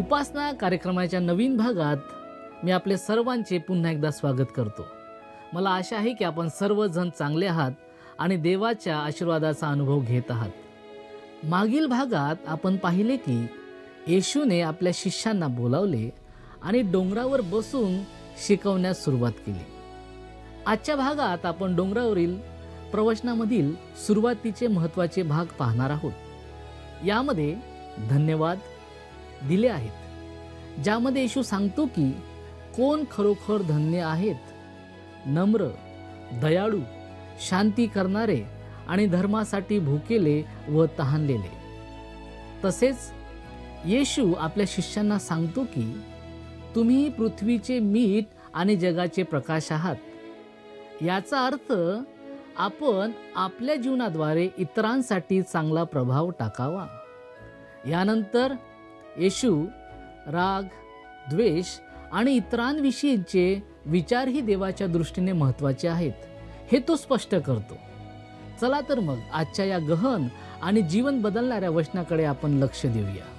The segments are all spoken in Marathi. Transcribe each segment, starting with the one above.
उपासना कार्यक्रमाच्या नवीन भागात मी आपले सर्वांचे पुन्हा एकदा स्वागत करतो. मला आशा आहे की आपण सर्वजण चांगले आहात आणि देवाच्या आशीर्वादाचा अनुभव घेत आहात. मागील भागात आपण पाहिले की येशूने आपल्या शिष्यांना बोलावले आणि डोंगरावर बसून शिकवण्यास सुरुवात केली. आजच्या भागात आपण डोंगरावरील प्रवचनामधील सुरुवातीचे महत्त्वाचे भाग पाहणार आहोत. यामध्ये धन्यवाद दिले आहेत, ज्यामध्ये येशू सांगतो की कोण खरोखर धन्य आहेत. नम्र, दयाळू, शांती करणारे आणि धर्मासाठी भुकेले व तहानलेले. तसेच येशू आपल्या शिष्यांना सांगतो की तुम्ही पृथ्वीचे मीठ आणि जगाचे प्रकाश आहात. याचा अर्थ आपण आपल्या जीवनाद्वारे इतरांसाठी चांगला प्रभाव टाकावा. यानंतर येशू राग, द्वेष आणि इतरांविषयीचे विचारही देवाच्या दृष्टीने महत्त्वाचे आहेत हे तो स्पष्ट करतो. चला तर मग आजच्या या गहन आणि जीवन बदलणाऱ्या वचनाकडे आपण लक्ष देऊया.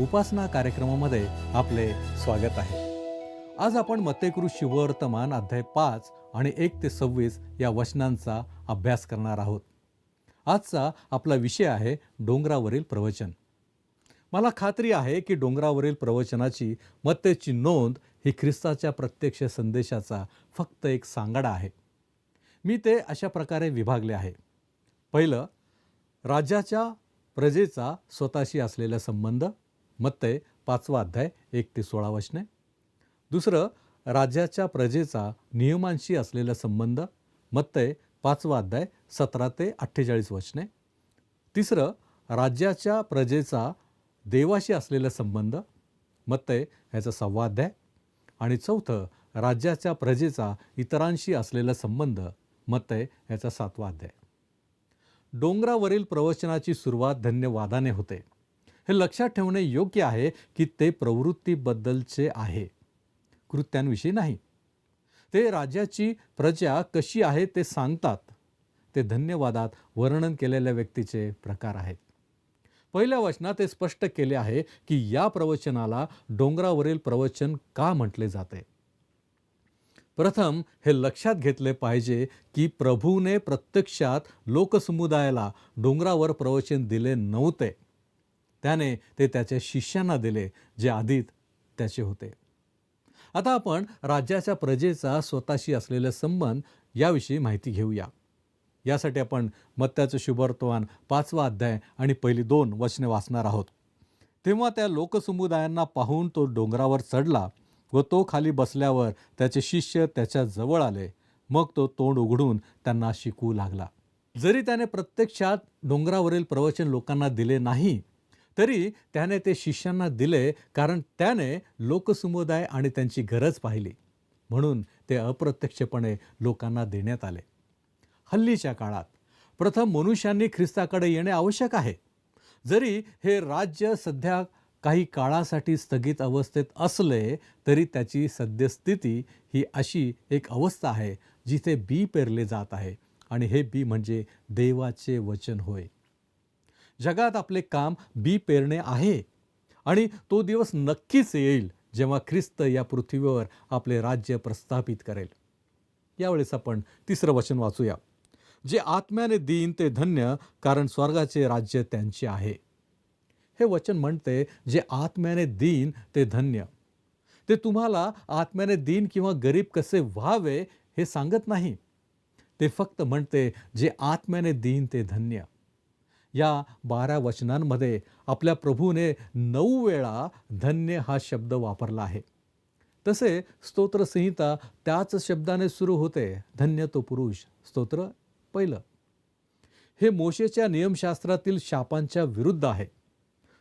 उपासना कार्यक्रमामध्ये आपले स्वागत आहे. आज आपण मत्तेकृत शुभवर्तमान अध्याय 5 आणि 1 ते 26 या वचनांचा अभ्यास करणार आहोत. आजचा आपला विषय आहे डोंगरावरील प्रवचन. मला खात्री आहे की डोंगरावरील प्रवचनाची मत्तेची नोंद ही ख्रिस्ताच्या प्रत्यक्ष संदेशाचा फक्त एक सांगाडा आहे. मी ते अशा प्रकारे विभागले आहे. पहिलं, राज्याच्या प्रजेचा स्वतःशी असलेला संबंध, मत्ते 5 अध्याय 1 ते 16 वचने. दुसरं, राज्याच्या प्रजेचा नियमांशी असलेला संबंध, मत्ते 5 अध्याय 17 ते 48 वचने. तिसरं, राज्याच्या प्रजेचा देवाशी असलेला संबंध, मत्ते ह्याचा 6 अध्याय. आणि चौथं, राज्याच्या प्रजेचा इतरांशी असलेला संबंध, मत्ते ह्याचा 7 अध्याय. डोंगरावरील प्रवचनाची सुरुवात धन्यवादाने होते. हे लक्षात ठेवणे योग्य आहे की ते प्रवृत्तीबद्दलचे आहे, कृत्यांविषयी नाही. ते राज्याची प्रजा कशी आहे ते सांगतात. ते धन्यवादात वर्णन केलेल्या व्यक्तीचे प्रकार आहेत. पहिल्या वचनात ते स्पष्ट केले आहे की या प्रवचनाला डोंगरावरील प्रवचन का म्हटले जाते. प्रथम हे लक्षात घेतले पाहिजे की प्रभूने प्रत्यक्षात लोकसमुदायाला डोंगरावर प्रवचन दिले नव्हते. त्याने ते त्याच्या शिष्यांना दिले, जे आधीच त्याचे होते. आता आपण राज्याच्या प्रजेचा स्वतःशी असलेला संबंध याविषयी माहिती घेऊया. यासाठी आपण मत्त्याचं शुभवर्तमान 5 अध्याय आणि पहिली 2 वचने वाचणार आहोत. तेव्हा त्या लोकसमुदायांना पाहून तो डोंगरावर चढला व तो खाली बसल्यावर त्याचे शिष्य त्याच्या जवळ आले. मग तो तोंड उघडून त्यांना शिकवू लागला. जरी त्याने प्रत्यक्षात डोंगरावरील प्रवचन लोकांना दिले नाही, तरी त्याने ते शिष्यांना दिले, कारण त्याने लोकसमुदाय आणि त्यांची गरज पाहिली. म्हणून ते अप्रत्यक्षपणे लोकांना देण्यात आले. हल्लीच्या काळात प्रथम मनुष्यांनी ख्रिस्ताकडे येणे आवश्यक आहे. जरी हे राज्य सध्या काही काळासाठी स्थगित अवस्थेत असले तरी त्याची सद्यस्थिती ही अशी एक अवस्था आहे जिथे बी पेरले जात आहे, आणि हे बी म्हणजे देवाचे वचन होय. जगात आपले काम बी पेरणे आहे, आणि तो दिवस नक्कीच येईल जेव्हा ख्रिस्त या पृथ्वीवर आपले राज्य प्रस्थापित करेल. यावेळेस आपण 3रं वचन वाचूया. जे आत्म्याने देईन ते धन्य, कारण स्वर्गाचे राज्य त्यांचे आहे. हे वचन म्हणते जे आत्म्याने देईन ते धन्य. ते तुम्हाला आत्म्याने देईन किंवा गरीब कसे व्हावे हे सांगत नाही. ते फक्त म्हणते जे आत्म्याने देईन ते धन्य. या 12 वचनांमध्ये आपल्या प्रभूने 9 वेळा धन्य हा शब्द वापरला आहे. तसे स्तोत्रसंहिता त्याच शब्दाने सुरू होते, धन्य तो पुरुष. स्तोत्र 1. हे मोशेच्या नियमशास्त्रातील शापांच्या विरुद्ध आहे.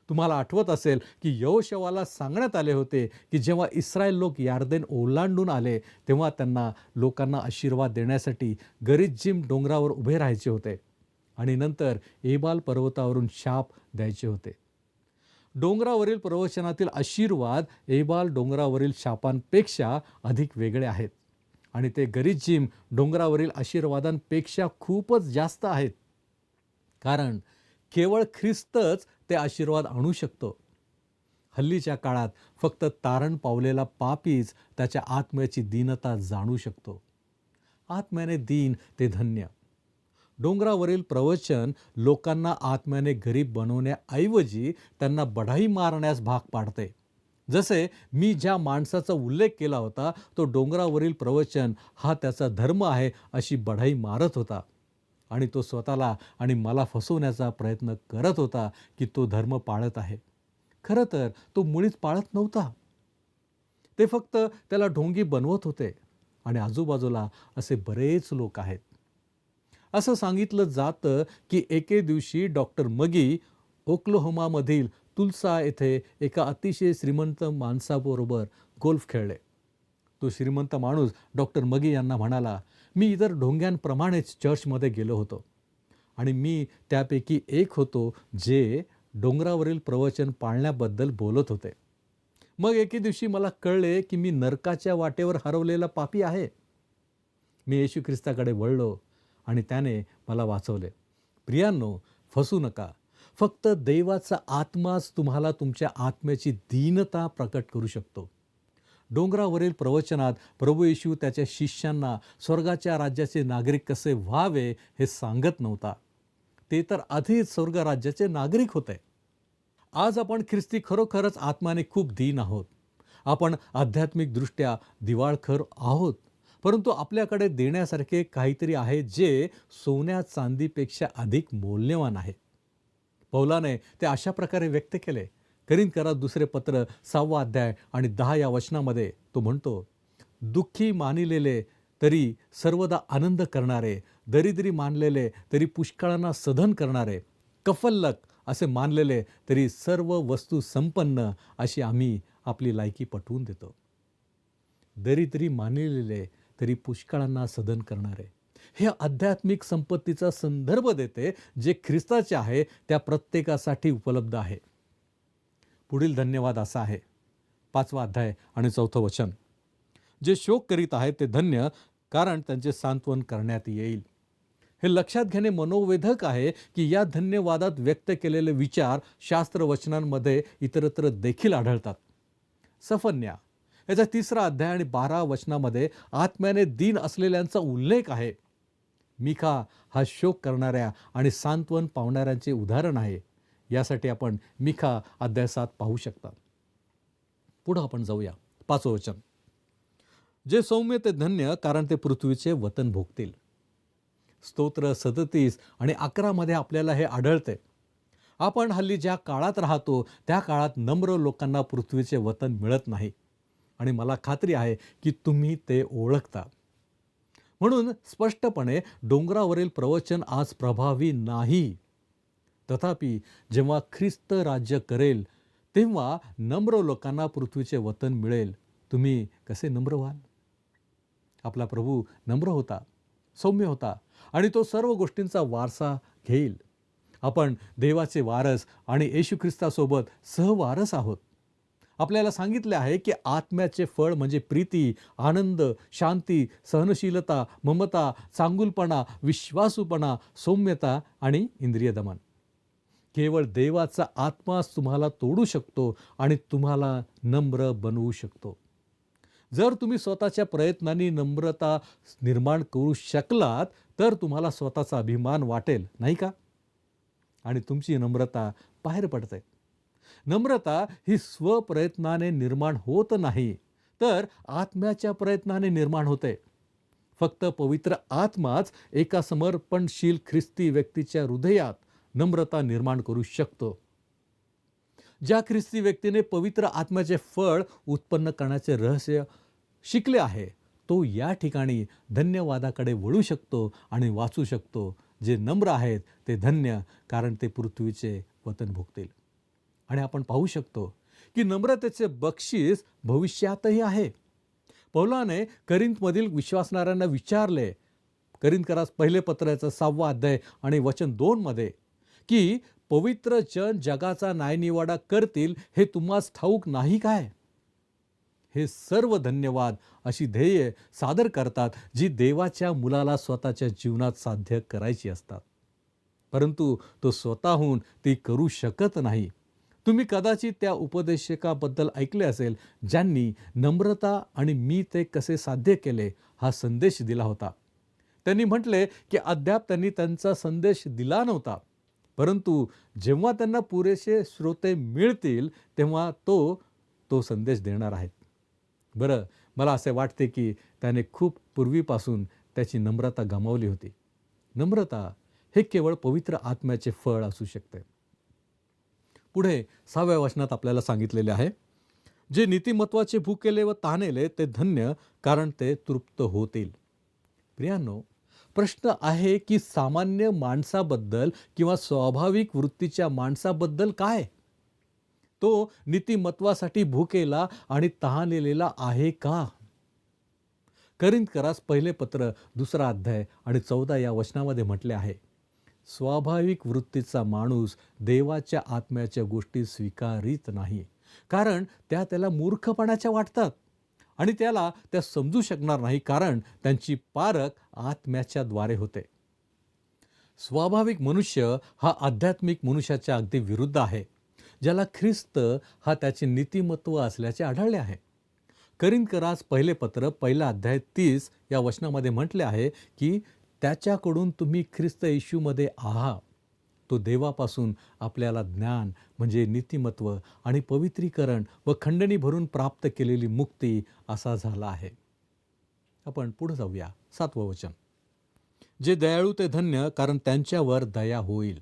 तुम्हाला आठवत असेल की यहोशवाला सांगण्यात आले होते की जेव्हा इस्रायल लोक यार्देन ओलांडून आले तेव्हा त्यांना लोकांना आशीर्वाद देण्यासाठी गरिज्जीम डोंगरावर उभे राहायचे होते, आणि नंतर एबाल पर्वतावरून शाप द्यायचे होते. डोंगरावरील प्रवचनातील आशीर्वाद एबाल डोंगरावरील शापांपेक्षा अधिक वेगळे आहेत. आणि ते गरिजीम डोंगरावरील आशीर्वादांपेक्षा खूपच जास्त आहेत. कारण केवळ ख्रिस्तच ते आशीर्वाद आणू शकतो. हल्लीच्या काळात फक्त तारण पावलेला पापीच त्याच्या आत्म्याची दीनता जाणू शकतो. आत्म्याने दीन ते धन्य. डोंगरावरील प्रवचन लोकांना आत्म्याने गरीब बनवण्याऐवजी त्यांना बढाई मारण्यास भाग पाडते. जसे मी ज्या माणसाचा उल्लेख केला होता, तो डोंगरावरील प्रवचन हा त्याचा धर्म आहे अशी बढाई मारत होता आणि तो स्वतःला आणि मला फसवण्याचा प्रयत्न करत होता की तो धर्म पाळत आहे. खरं तर तो मुळीच पाळत नव्हता. ते फक्त त्याला ढोंगी बनवत होते. आणि आजूबाजूला असे बरेच लोक आहेत. असं सांगितलं जातं की एके दिवशी डॉक्टर मगी ओक्लाहोमामधील तुल्सा येथे एका अतिशय श्रीमंत माणसाबरोबर गोल्फ खेळले. तो श्रीमंत माणूस डॉक्टर मगी यांना म्हणाला, मी इतर ढोंग्यांप्रमाणेच चर्चमध्ये गेलो होतो आणि मी त्यापैकी एक होतो जे डोंगरावरील प्रवचन पाळण्याबद्दल बोलत होते. मग एके दिवशी मला कळले की मी नरकाच्या वाटेवर हरवलेला पापी आहे. मी येशू ख्रिस्ताकडे वळलो आणि त्याने मला वाचवले. प्रियांनो, फसू नका. फक्त देवाचा आत्माच तुम्हाला तुमच्या आत्म्याची दीनता प्रकट करू शकतो. डोंगरावरील प्रवचनात प्रभू येशू त्याच्या शिष्यांना स्वर्गाच्या राज्याचे नागरिक कसे व्हावे हे सांगत नव्हता. ते तर आधीच स्वर्ग राज्याचे नागरिक होते. आज आपण ख्रिस्ती खरोखरच आत्म्याने खूप दीन आहोत. आपण आध्यात्मिकदृष्ट्या दिवाळखोर आहोत, परंतु आपल्याकडे देण्यासारखे काहीतरी आहे जे सोन्या चांदीपेक्षा अधिक मौल्यवान आहे. पौलाने ते अशा प्रकारे व्यक्त केले. करिंथकरास दुसरे पत्र 6 अध्याय आणि 10 या वचनामध्ये तो म्हणतो, दुःखी मानिलेले तरी सर्वदा आनंद करणारे, दरिद्री मानलेले तरी पुष्कळांना सधन करणारे, कफल्लक असे मानलेले तरी सर्व वस्तू संपन्न अशी आम्ही आपली लायकी पटवून देतो. दरिद्री मानलेले तरी पुष्कळांना सधन करणारे, हे आध्यात्मिक संपत्तीचा संदर्भ देते जे ख्रिस्ताचे आहे त्या प्रत्येकासाठी उपलब्ध आहे. पुढील धन्यवाद असा आहे, 5 अध्याय आणि 4 वचन, जे शोक करीत आहेत ते धन्य, कारण त्यांचे सांत्वन करण्यात येईल. हे लक्षात घेणे मनोवेधक आहे की या धन्यवादात व्यक्त केलेले विचार शास्त्रवचनांमध्ये इतरत्र देखील आढळतात. सफन्या याचा 3 अध्याय आणि 12 वचनामध्ये आत्म्याने दीन असलेल्यांचा उल्लेख आहे. मिखा हा शोक करणाऱ्या आणि सांत्वन पावणाऱ्यांचे उदाहरण आहे. यासाठी आपण मिखा अध्याय 7 पाहू शकता. पुढं आपण जाऊया. 5 वचन, जे सौम्य ते धन्य, कारण ते पृथ्वीचे वतन भोगतील. स्तोत्र 37 आणि 11 मध्ये आपल्याला हे आढळते. आपण हल्ली ज्या काळात राहतो त्या काळात नम्र लोकांना पृथ्वीचे वतन मिळत नाही आणि मला खात्री आहे की तुम्ही ते ओळखता. म्हणून स्पष्टपणे डोंगरावरील प्रवचन आज प्रभावी नाही. तथापि जेव्हा ख्रिस्त राज्य करेल तेव्हा नम्र लोकांना पृथ्वीचे वतन मिळेल. तुम्ही कसे नम्र व्हाल? आपला प्रभू नम्र होता, सौम्य होता आणि तो सर्व गोष्टींचा वारसा घेईल. आपण देवाचे वारस आणि येशू ख्रिस्तासोबत सहवारस आहोत. आपल्याला सांगितले आहे की आत्म्याचे फळ म्हणजे प्रीती, आनंद, शांती, सहनशीलता, ममता, चांगुलपणा, विश्वासूपणा, सौम्यता आणि इंद्रिय दमन. केवळ देवाचा आत्माच तुम्हाला तोडू शकतो आणि तुम्हाला नम्र बनवू शकतो. जर तुम्ही स्वतःच्या प्रयत्नांनी नम्रता निर्माण करू शकलात तर तुम्हाला स्वतःचा अभिमान वाटेल, नाही का? आणि तुमची नम्रता बाहेर पडते. नम्रता ही स्वप्रयत्नाने निर्माण होत नाही, तर आत्म्याच्या प्रयत्नाने निर्माण होते. फक्त पवित्र आत्माच एका समर्पणशील ख्रिस्ती व्यक्तीच्या हृदयात नम्रता निर्माण करू शकतो. ज्या ख्रिस्ती व्यक्तीने पवित्र आत्म्याचे फळ उत्पन्न करण्याचे रहस्य शिकले आहे तो या ठिकाणी धन्यवादाकडे वळू शकतो आणि वाचू शकतो. जे नम्र आहेत ते धन्य, कारण ते पृथ्वीचे वतन भोगतील. आणि आपण पाहू शकतो की नम्रतेचे बक्षीस भविष्यातही आहे. पौलाने करिंथमधील विश्वासणाऱ्यांना विचारले, करिंथकरास पहिले पत्राचा 6 अध्याय आणि वचन 2 मध्ये, की पवित्र जन जगाचा न्यायनिवाडा करतील हे तुम्हास ठाऊक नाही काय? हे सर्व धन्यवाद अशी ध्येये सादर करतात जी देवाच्या मुलाला स्वतःच्या जीवनात साध्य करायची असतात. परंतु तो स्वतःहून ती करू शकत नाही. तुम्ही कदाचित त्या उपदेशकाबद्दल ऐकले असेल ज्यांनी नम्रता आणि मी ते कसे साध्य केले हा संदेश दिला होता. त्यांनी म्हटले की अद्याप त्यांनी त्यांचा संदेश दिला नव्हता, परंतु जेव्हा त्यांना पुरेसे श्रोते मिळतील तेव्हा तो संदेश देणार आहेत. बरं, मला असे वाटते की त्याने खूप पूर्वीपासून त्याची नम्रता गमावली होती. नम्रता हे केवळ पवित्र आत्म्याचे फळ असू शकते. पुढे 6व्या वचनात आपल्याला सांगितलेले आहे, जे नीतिमत्वाचे भुकेले व तहानेले ते धन्य, कारण ते तृप्त होतील. प्रियांनो, प्रश्न आहे की सामान्य माणसाबद्दल किंवा स्वाभाविक वृत्तीच्या माणसाबद्दल काय? तो नीतिमत्वासाठी भुकेला आणि तहानलेला आहे का? करिंथकरास पहिले पत्र 2 अध्याय आणि 14 या वचनामध्ये म्हटले आहे, स्वाभाविक वृत्तीचा माणूस देवाच्या आत्म्याच्या गोष्टी स्वीकारित नाही, कारण त्याला मूर्खपणाच्या वाटतात आणि त्याला त्या समजू शकणार नाही, कारण त्यांची पारख आत्म्याच्या द्वारे होते. स्वाभाविक मनुष्य हा आध्यात्मिक मनुष्याच्या अगदी विरुद्ध आहे, ज्याला ख्रिस्त हा त्याचे नीतिमत्व असल्याचे आढळले आहे. करिंथकरास पहिले पत्र 1 अध्याय 30 या वचनामध्ये म्हटले आहे की त्याच्याकडून तुम्ही ख्रिस्त येशूमध्ये आहात. तो देवापासून आपल्याला ज्ञान म्हणजे नीतिमत्व आणि पवित्रीकरण व खंडणी भरून प्राप्त केलेली मुक्ती असा झाला आहे. आपण पुढे जाऊया. 7वं वचन, जे दयाळू ते धन्य, कारण त्यांच्यावर दया होईल.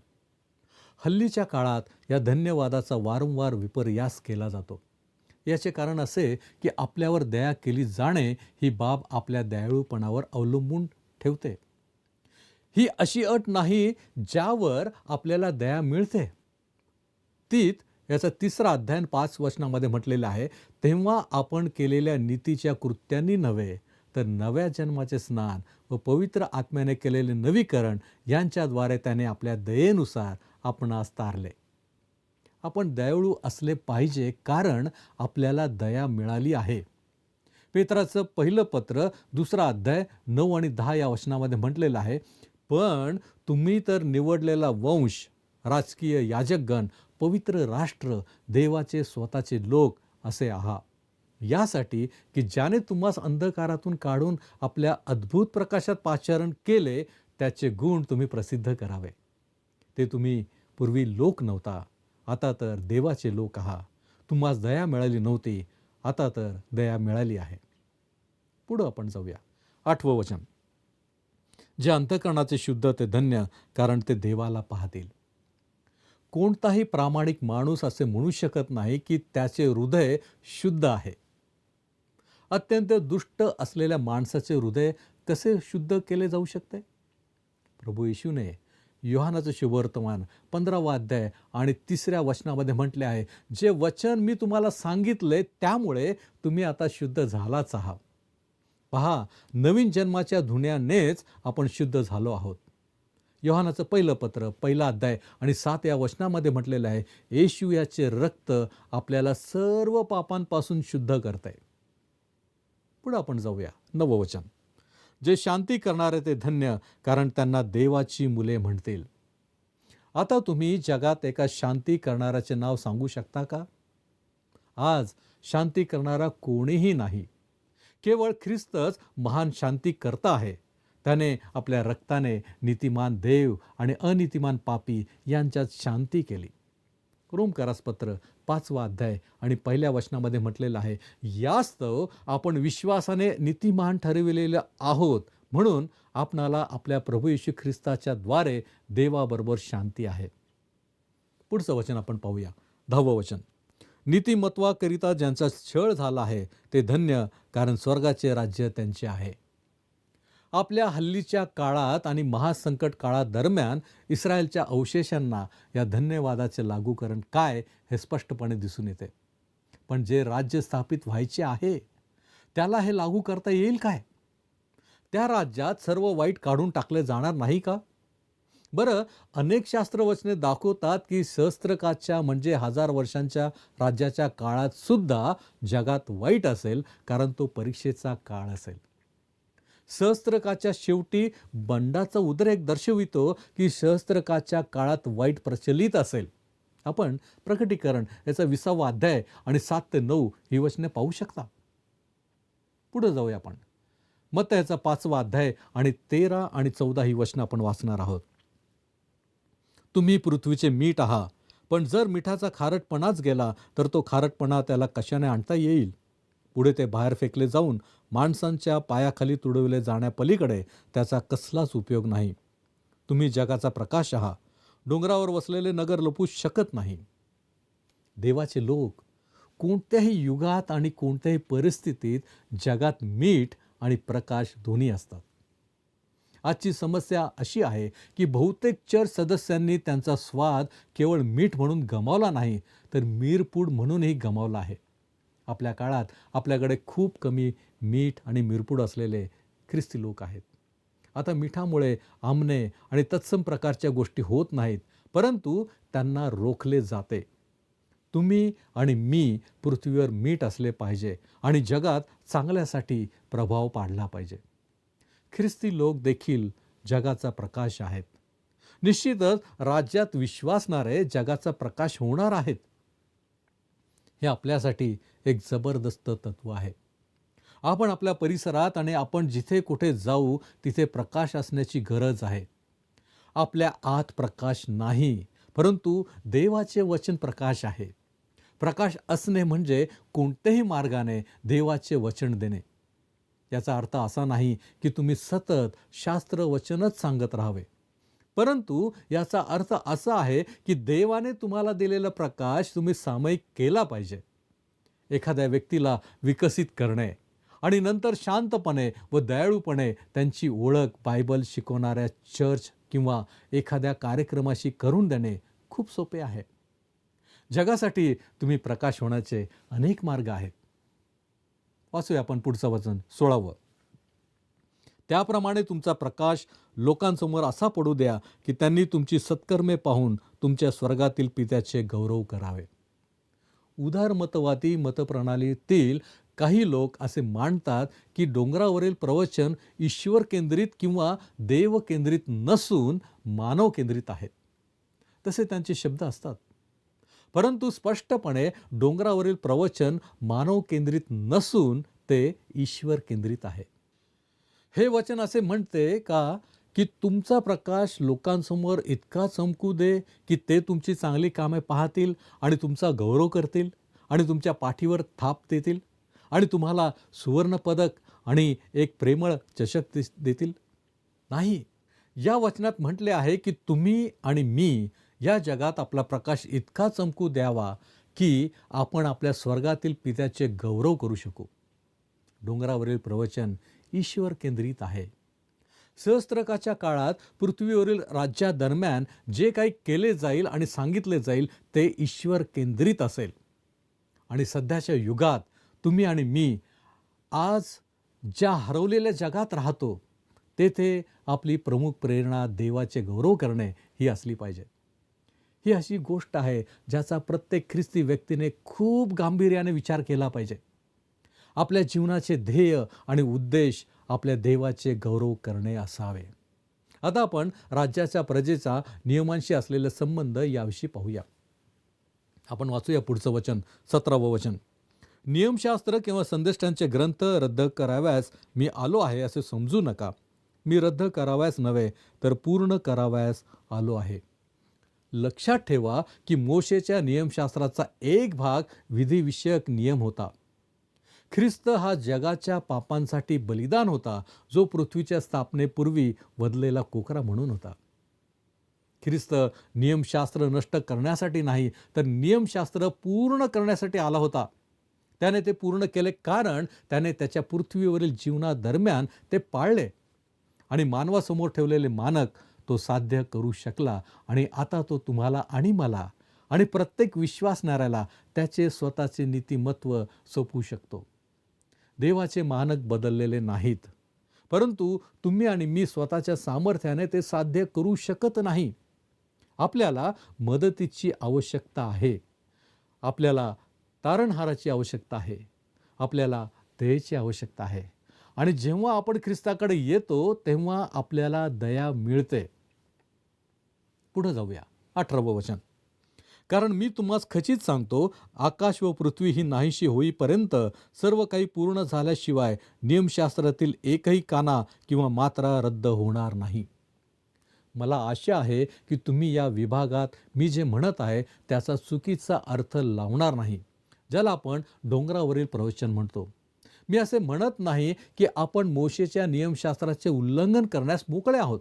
हल्लीच्या काळात या धन्यवादाचा वारंवार विपर्यास केला जातो. याचे कारण असे की आपल्यावर दया केली जाणे ही बाब आपल्या दयाळूपणावर अवलंबून ठेवते. ही अशी अट नाही ज्यावर आपल्याला दया मिळते. तीत याचा 3 अध्याय 5 वचनामध्ये म्हटलेलं आहे, तेव्हा आपण केलेल्या नीतीच्या कृत्यांनी नव्हे तर नव्या जन्माचे स्नान व पवित्र आत्म्याने केलेले नवीकरण यांच्याद्वारे त्याने आपल्या दयेनुसार आपणास तारले. आपण दयाळू असले पाहिजे, कारण आपल्याला दया मिळाली आहे. पेत्राचं पहिलं पत्र 2 अध्याय 9 आणि 10 या वचनामध्ये म्हटलेलं आहे, पण तुम्ही तर निवडलेला वंश, राजकीय याजकगण, पवित्र राष्ट्र, देवाचे स्वतःचे लोक असे आहात, यासाठी की ज्याने तुम्हास अंधकारातून काढून आपल्या अद्भुत प्रकाशात पाचारण केले त्याचे गुण तुम्ही प्रसिद्ध करावे. ते तुम्ही पूर्वी लोक नव्हता, आता तर देवाचे लोक आहात. तुम्हास दया मिळाली नव्हती, आता तर दया मिळाली आहे. पुढं आपण जाऊया. 8वं वचन, जे अंतःकरणाचे शुद्ध ते धन्य, कारण ते देवाला पाहतील. कोणताही प्रामाणिक माणूस असे म्हणू शकत नाही की त्याचे हृदय शुद्ध आहे. अत्यंत दुष्ट असलेल्या माणसाचे हृदय कसे शुद्ध केले जाऊ शकते? प्रभू येशूने योहानाचं शुभवर्तमान 15वा अध्याय आणि 3 वचनामध्ये म्हटले आहे, जे वचन मी तुम्हाला सांगितले त्यामुळे तुम्ही आता शुद्ध झालाच आहात. पहा, नवीन जन्माच्या धुण्यानेच आपण शुद्ध झालो आहोत. योहानाचं पहिलं पत्र 1 अध्याय आणि 7 या वचनामध्ये म्हटलेलं आहे, येशू याचे रक्त आपल्याला सर्व पापांपासून शुद्ध करते. पुढे आपण जाऊया. 9वं वचन, जे शांती करणारे ते धन्य, कारण त्यांना देवाची मुले म्हणतील. आता तुम्ही जगात एका शांती करणाऱ्याचे नाव सांगू शकता का? आज शांती करणारा कोणीही नाही. केवळ ख्रिस्तच महान शांती करता आहे. त्याने आपल्या रक्ताने नीतिमान देव आणि अनितिमान पापी यांच्यात शांती केली. रोमकरास पत्र 5वा अध्याय आणि 1 वचनामध्ये म्हटलेलं आहे, यास्तव आपण विश्वासाने नीतिमान ठरविलेले आहोत, म्हणून आपणाला आपल्या प्रभू येशू ख्रिस्ताच्या द्वारे देवाबरोबर शांती आहे. पुढचं वचन आपण पाहूया. 10वं वचन, नीतिमत्वाकरिता ज्यांचा छळ झाला आहे ते धन्य, कारण स्वर्गाचे राज्य त्यांचे आहे. आपल्या हल्लीच्या काळात आणि महासंकट काळादरम्यान इस्रायलच्या अवशेषांना या धन्यवादाचे लागूकरण काय हे स्पष्टपणे दिसून येते. पण जे राज्य स्थापित व्हायचे आहे त्याला हे लागू करता येईल काय? त्या राज्यात सर्व वाईट काढून टाकले जाणार नाही का? बरं, अनेक शास्त्रवचने दाखवतात की सहस्त्रकाच्या म्हणजे 1000 वर्षांच्या राज्याच्या काळात सुद्धा जगात वाईट असेल, कारण तो परीक्षेचा काळ असेल. सहस्त्रकाच्या शेवटी बंडाचा उद्रेक दर्शवितो की सहस्त्रकाच्या काळात वाईट प्रचलित असेल. आपण प्रकटीकरण याचा 20वा अध्याय आणि 7 ते 9 ही वचने पाहू शकता. पुढे जाऊया आपण. मत्तयाचा 5वा अध्याय आणि 13 आणि 14 ही वचनं आपण वाचणार आहोत. तुम्ही पृथ्वीचे मीठ आहात, पण जर मिठाचा खारटपणाच गेला तर तो खारटपणा त्याला कशाने आणता येईल? पुढे ते बाहेर फेकले जाऊन माणसांच्या पायाखाली तुडविले जाण्यापलीकडे त्याचा कसलाच उपयोग नाही. तुम्ही जगाचा प्रकाश आहात. डोंगरावर वसलेले नगर लपू शकत नाही. देवाचे लोक कोणत्याही युगात आणि कोणत्याही परिस्थितीत जगात मीठ आणि प्रकाश दोन्ही असतात. आजची समस्या अशी आहे की बहुतेक चर्च सदस्यांनी त्यांचा स्वाद केवळ मीठ म्हणून गमावला नाही, तर मिरपूड म्हणूनही गमावला आहे. आपल्या काळात आपल्याकडे खूप कमी मीठ आणि मिरपूड असलेले ख्रिस्ती लोक आहेत. आता मिठामुळे आमने आणि तत्सम प्रकारच्या गोष्टी होत नाहीत, परंतु त्यांना रोखले जाते. तुम्ही आणि मी पृथ्वीवर मीठ असले पाहिजे आणि जगात चांगल्यासाठी प्रभाव पाडला पाहिजे. ख्रिस्ती लोक देखील जगाचा प्रकाश आहेत. निश्चितच राज्यात विश्वासणारे जगाचा प्रकाश होणार आहेत. हे आपल्यासाठी एक जबरदस्त तत्व आहे. आपण आपल्या परिसरात आणि आपण जिथे कुठे जाऊ तिथे प्रकाश असण्याची गरज आहे. आपल्या आत प्रकाश नाही, परंतु देवाचे वचन प्रकाश आहे. प्रकाश असणे म्हणजे कोणत्याही मार्गाने देवाचे वचन देणे. याचा अर्थ असा नाही की तुम्ही सतत शास्त्र वचनच सांगत राहावे, परंतु याचा अर्थ असा आहे की देवाने तुम्हाला दिलेला प्रकाश तुम्ही सामायिक केला पाहिजे. एखाद्या व्यक्तीला विकसित करणे आणि नंतर शांतपणे व दयाळूपणे त्यांची ओळख बायबल शिकवणाऱ्या चर्च किंवा एखाद्या कार्यक्रमाशी करून देणे खूप सोपे आहे. जगासाठी तुम्ही प्रकाश होण्याचे अनेक मार्ग आहेत. वाचूया आपण पुढचं वचन 16. त्याप्रमाणे तुमचा प्रकाश लोकांसमोर असा पडू द्या की त्यांनी तुमची सत्कर्मे पाहून तुमच्या स्वर्गातील पित्याचे गौरव करावे. उदारमतवादी मतप्रणालीतील काही लोक असे मानतात की डोंगरावरील प्रवचन ईश्वर केंद्रित किंवा देव केंद्रित नसून मानव केंद्रित आहेत. तसे त्यांचे शब्द असतात, परंतु स्पष्टपणे डोंगरावरील प्रवचन मानव केंद्रित नसून ते ईश्वर केंद्रित आहे. हे वचन असे म्हणते का की तुमचा प्रकाश लोकांसमोर इतका चमकू दे की ते तुमची चांगली कामे पाहतील आणि तुमचा गौरव करतील आणि तुमच्या पाठीवर थाप देतील आणि तुम्हाला सुवर्ण पदक आणि एक प्रेमळ चषक देतील? नाही. या वचनात म्हटले आहे की तुम्ही आणि मी या जगात आपला प्रकाश इतका चमकू द्यावा की आपण आपल्या स्वर्गातील पित्याचे गौरव करू शकू. डोंगरावरील प्रवचन ईश्वर केंद्रित आहे. सहस्त्रकाच्या काळात पृथ्वीवरील राज्यादरम्यान जे काही केले जाईल आणि सांगितले जाईल ते ईश्वर केंद्रित असेल. आणि सध्याच्या युगात तुम्ही आणि मी आज ज्या हरवलेल्या जगात राहतो तेथे आपली प्रमुख प्रेरणा देवाचे गौरव करणे ही असली पाहिजे. ही अशी गोष्ट आहे ज्याचा प्रत्येक ख्रिस्ती व्यक्तीने खूप गांभीर्याने विचार केला पाहिजे. आपल्या जीवनाचे ध्येय आणि उद्देश आपल्या देवाचे गौरव करणे असावे. आता आपण राज्याच्या प्रजेचा नियमांशी असलेले संबंध याविषयी पाहूया. आपण वाचूया पुढचं वचन 17वं वचन. नियमशास्त्र किंवा संदेष्टांचे ग्रंथ रद्द कराव्यास मी आलो आहे असे समजू नका. मी रद्द कराव्यास नव्हे तर पूर्ण कराव्यास आलो आहे. लक्षात ठेवा की मोशेच्या नियमशास्त्राचा एक भाग विधिविषयक नियम होता. ख्रिस्त हा जगाच्या पापांसाठी बलिदान होता, जो पृथ्वीच्या स्थापनेपूर्वी वधलेला कोकरा म्हणून होता. ख्रिस्त नियमशास्त्र नष्ट करण्यासाठी नाही तर नियमशास्त्र पूर्ण करण्यासाठी आला होता. त्याने ते पूर्ण केले कारण त्याने त्याच्या पृथ्वीवरील जीवनादरम्यान ते पाळले आणि मानवासमोर ठेवलेले मानक तो साध्य करू शकला. आणि आता तो तुम्हाला आणि मला आणि प्रत्येक विश्वासणाऱ्याला त्याचे स्वतःचे नीतिमत्व सोपवू शकतो. देवाचे मानक बदललेले नाहीत, परंतु तुम्ही आणि मी स्वतःच्या सामर्थ्याने ते साध्य करू शकत नाही. आपल्याला मदतीची आवश्यकता आहे. आपल्याला तारणहाराची आवश्यकता आहे. आपल्याला दयेची आवश्यकता आहे. आणि जेव्हा आपण ख्रिस्ताकडे येतो तेव्हा आपल्याला दया मिळते. पुढे जाऊया. 18वं वचन. कारण मी तुम्हास खचित सांगतो, आकाश व पृथ्वी ही नाहीशी होईपर्यंत सर्व काही पूर्ण झाल्याशिवाय नियमशास्त्रातील एकही काना किंवा मात्रा रद्द होणार नाही. मला आशा आहे की तुम्ही या विभागात मी जे म्हणत आहे त्याचा चुकीचा अर्थ लावणार नाही, ज्याला आपण डोंगरावरील प्रवचन म्हणतो. मी असे म्हणत नाही की आपण मोशेच्या नियमशास्त्राचे उल्लंघन करण्यास मोकळे आहोत.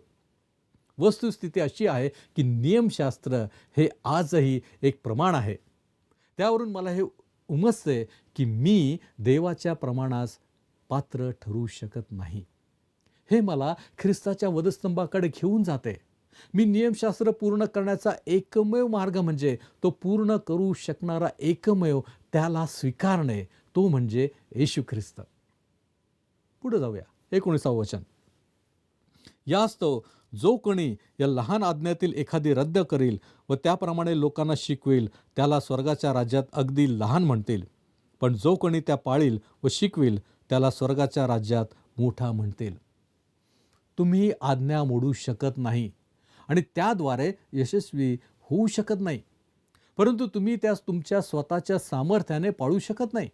वस्तुस्थिती अशी आहे की नियमशास्त्र हे आजही एक प्रमाण आहे. त्यावरून मला हे उमजते की मी देवाच्या प्रमाणास पात्र ठरू शकत नाही. हे मला ख्रिस्ताच्या वधस्तंभाकडे घेऊन जाते. मी नियमशास्त्र पूर्ण करण्याचा एकमेव मार्ग म्हणजे तो पूर्ण करू शकणारा एकमेव त्याला स्वीकारणे, तो म्हणजे येशू ख्रिस्त. पुढे जाऊया. 19वं वचन. यास्तव जो कोणी या लहान आज्ञातील एखादी रद्द करील व त्याप्रमाणे लोकांना शिकवेल त्याला स्वर्गाच्या राज्यात अगदी लहान म्हणतील, पण जो कोणी त्या पाळील व शिकवेल त्याला स्वर्गाच्या राज्यात मोठा म्हणतील. तुम्ही आज्ञा मोडू शकत नाही आणि त्याद्वारे यशस्वी होऊ शकत नाही, परंतु तुम्ही त्यास तुमच्या स्वतःच्या सामर्थ्याने पाळू शकत नाही.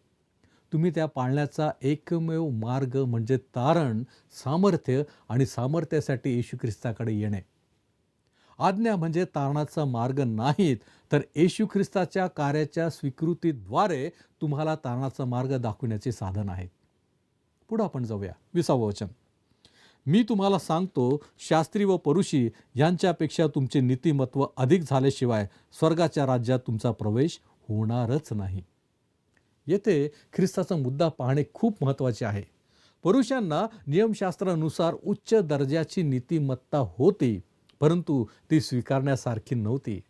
तुम्ही त्या पाळण्याचा एकमेव मार्ग म्हणजे तारण, सामर्थ्य आणि सामर्थ्यासाठी येशू ख्रिस्ताकडे येणे. आज्ञा म्हणजे तारणाचा मार्ग नाहीत, तर येशू ख्रिस्ताच्या कार्याच्या स्वीकृतीद्वारे तुम्हाला तारणाचा मार्ग दाखवण्याचे साधन आहेत. पुढे आपण जाऊया. 20वं वचन. मी तुम्हाला सांगतो, शास्त्री व परुषी यांच्यापेक्षा तुमचे नीतिमत्व अधिक झाल्याशिवाय स्वर्गाच्या राज्यात तुमचा प्रवेश होणारच नाही. येथे ख्रिस्ताचा मुद्दा पाहणे खूप महत्त्वाचे आहे. पुरुषांना नियमशास्त्रानुसार उच्च दर्जाची नीतिमत्ता होती, परंतु ती स्वीकारण्यासारखी नव्हती.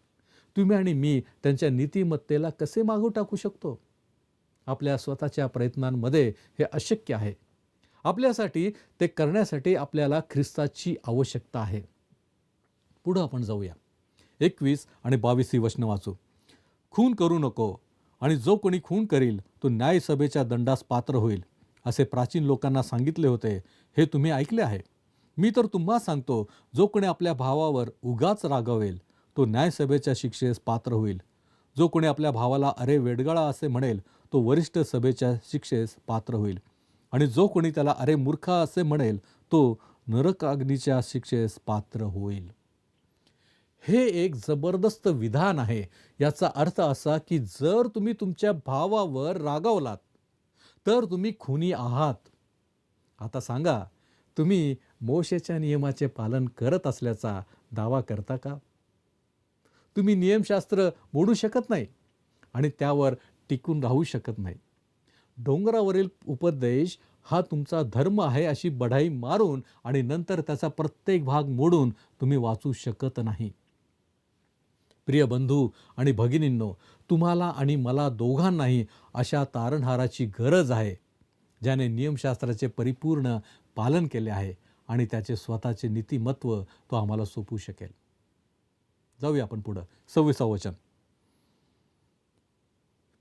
तुम्ही आणि मी त्यांच्या नीतिमत्तेला कसे मागू टाकू शकतो? आपल्या स्वतःच्या प्रयत्नांमध्ये हे अशक्य आहे. आपल्यासाठी ते करण्यासाठी आपल्याला ख्रिस्ताची आवश्यकता आहे. पुढे आपण जाऊया. 21 आणि 22 वचन वाचू. खून करू नको, आणि जो कोणी खून करील तो न्यायसभेच्या दंडास पात्र होईल, असे प्राचीन लोकांना सांगितले होते. हे तुम्ही ऐकले आहे. मी तर तुम्हा सांगतो, जो कोणी आपल्या भावावर उगाच रागवेल तो न्यायसभेच्या शिक्षेस पात्र होईल. जो कोणी आपल्या भावाला अरे वेडगळा असे म्हणेल तो वरिष्ठ सभेच्या शिक्षेस पात्र होईल. आणि जो कोणी त्याला अरे मूर्खा असे म्हणेल तो नरकाग्नीच्या शिक्षेस पात्र होईल. हे एक जबरदस्त विधान आहे. याचा अर्थ असा की जर तुम्ही तुमच्या भावावर रागावलात तर तुम्ही खुनी आहात. आता सांगा, तुम्ही मोशेच्या नियमाचे पालन करत असल्याचा दावा करता का? तुम्ही नियमशास्त्र मोडू शकत नाही आणि त्यावर टिकून राहू शकत नाही. डोंगरावरील उपदेश हा तुमचा धर्म आहे अशी बढाई मारून आणि नंतर त्याचा प्रत्येक भाग मोडून तुम्ही वाचू शकत नाही. प्रिय बंधू आणि भगिनींनो, तुम्हाला आणि मला दोघांनाही अशा तारणहाराची गरज आहे, ज्याने नियमशास्त्राचे परिपूर्ण पालन केले आहे आणि त्याचे स्वतःचे नीतिमत्व तो आम्हाला सोपवू शकेल. जाऊया आपण पुढं. 26वं वचन.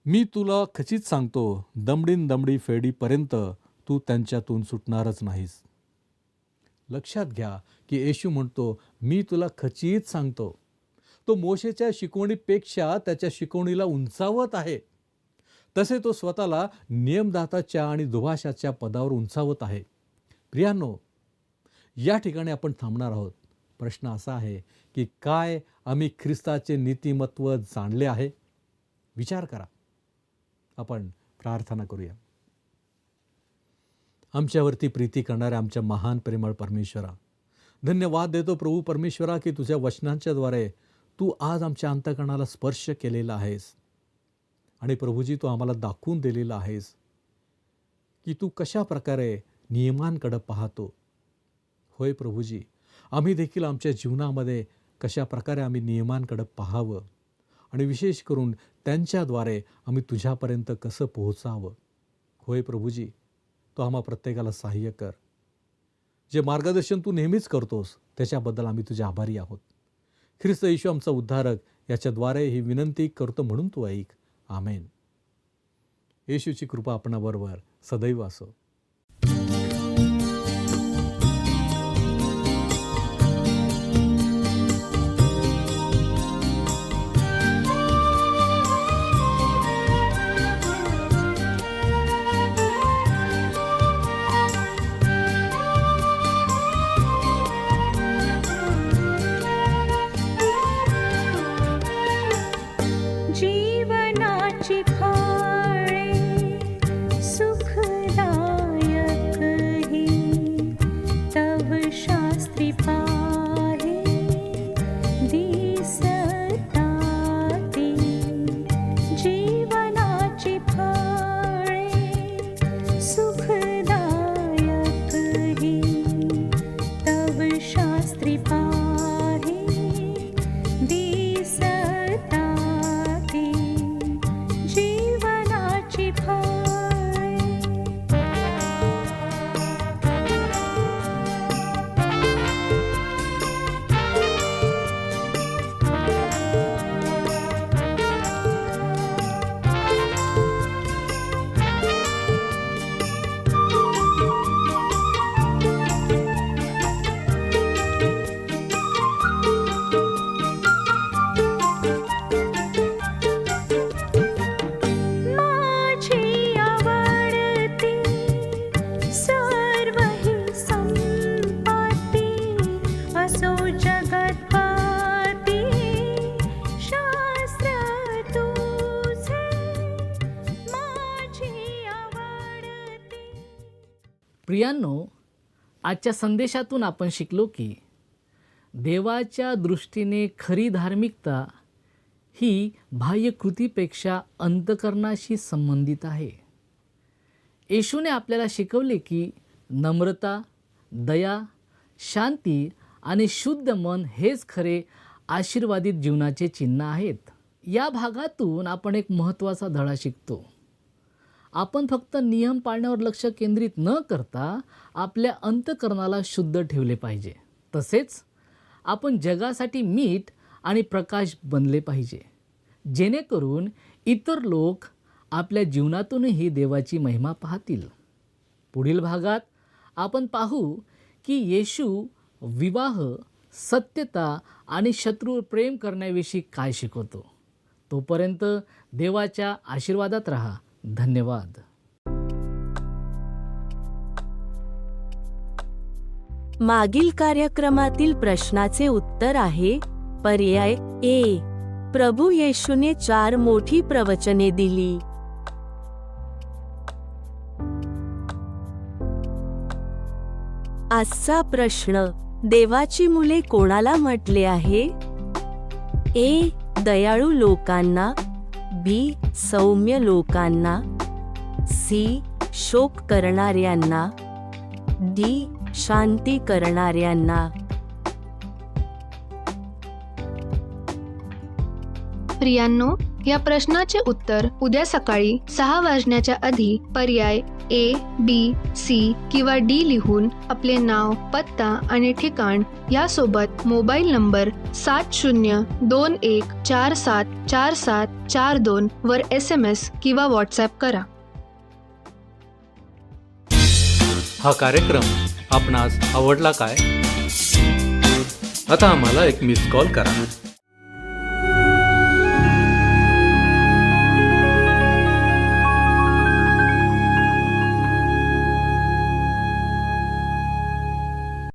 मी तुला खचित सांगतो, दमडीन दमडी फेडीपर्यंत तू त्यांच्यातून सुटणारच नाहीस. लक्षात घ्या की येशू म्हणतो, मी तुला खचित सांगतो. तो मोशेच्या शिकवणीपेक्षा त्याच्या शिकवणीला उंचावत आहे. तसे तो स्वतःला नियमदाताच्या आणि दुभाषाच्या पदावर उंचावत आहे. प्रियांनो, या ठिकाणी आपण थांबणार आहोत. प्रश्न असा आहे की काय आम्ही ख्रिस्ताचे नीतिमत्व जाणले आहे? विचार करा. आपण प्रार्थना करूया. आमच्यावरती प्रीती करणाऱ्या आमच्या महान प्रेमळ परमेश्वरा, धन्यवाद देतो प्रभू परमेश्वरा की तुझ्या वचनांच्या द्वारे तू आज आमच्या अंतःकरणाला स्पर्श केलेला आहेस. आणि प्रभूजी, तू आम्हाला दाखवून दिलेला आहेस की तू कशा प्रकारे नियमांकडे पाहतो. होय प्रभूजी, आम्ही देखील आमच्या जीवनामध्ये कशा प्रकारे आम्ही नियमांकडे पाहावं आणि विशेष करून त्यांच्याद्वारे आम्ही तुझ्यापर्यंत कसं पोहोचावं. होय प्रभूजी, तो आम्हा प्रत्येकाला सहाय्य कर. जे मार्गदर्शन तू नेहमीच करतोस त्याच्याबद्दल आम्ही तुझे आभारी आहोत. ख्रिस्त येशू आमचा उद्धारक याच्याद्वारे ही विनंती करतो म्हणून तू ऐक. आमेन. येशूची कृपा आपणाबरोबर सदैव असो. जीवनाची फळे सुखदायक ही तव शास्त्री पाहे दिसताती. जीवनाची फळे सुखदायक ही तव शास्त्री पाहे दिसताती. जीवनाची फळे माझी आवडती सर्व ही संपत्ती असो जगतपती. शास्त्र तुझे माझी आवडती. प्रियांनो, आजच्या संदेशातून आपण शिकलो की देवाच्या दृष्टीने खरी धार्मिकता ही बाह्य कृतीपेक्षा अंतकरणाशी संबंधित आहे. येशूने आपल्याला शिकवले की नम्रता, दया, शांती आणि शुद्ध मन हेच खरे आशीर्वादित जीवनाचे चिन्ह आहेत. या भागातून आपण एक महत्त्वाचा धडा शिकतो. आपण फक्त नियम पाळण्यावर लक्ष केंद्रित न करता आपल्या अंतकरणाला शुद्ध ठेवले पाहिजे. तसेच आपण जगासाठी मीठ आणि प्रकाश बनले पाहिजे, जेणेकरून इतर लोक आपल्या जीवनातूनही देवाची महिमा पाहतील. पुढील भागात आपण पाहू की येशू विवाह, सत्यता आणि शत्रूवर प्रेम करण्याविषयी काय शिकवतो. तोपर्यंत देवाच्या आशीर्वादात राहा. धन्यवाद. मागील कार्यक्रमातील प्रश्नाचे उत्तर आहे पर्याय ए. प्रभू येशूने 4 मोठी प्रवचने दिली. आजचा प्रश्न, देवाची मुले कोणाला म्हटले आहे? ए. दयाळू लोकांना, बी. सौम्य लोकांना, सी. शोक करणाऱ्यांना, डी. शांती करणाऱ्यांना. प्रियांनो, या प्रश्नाचे उत्तर उद्या सकाळी 6 वाजण्याच्या आधी पर्याय ए, बी, सी किंवा डी लिहून आपले नाव, पत्ता आणि ठिकाण यासोबत मोबाईल नंबर 7021474742 वर SMS किंवा व्हॉट्सॲप करा. हा कार्यक्रम आपणास आवडला काय? आता आम्हाला एक मिस कॉल करा.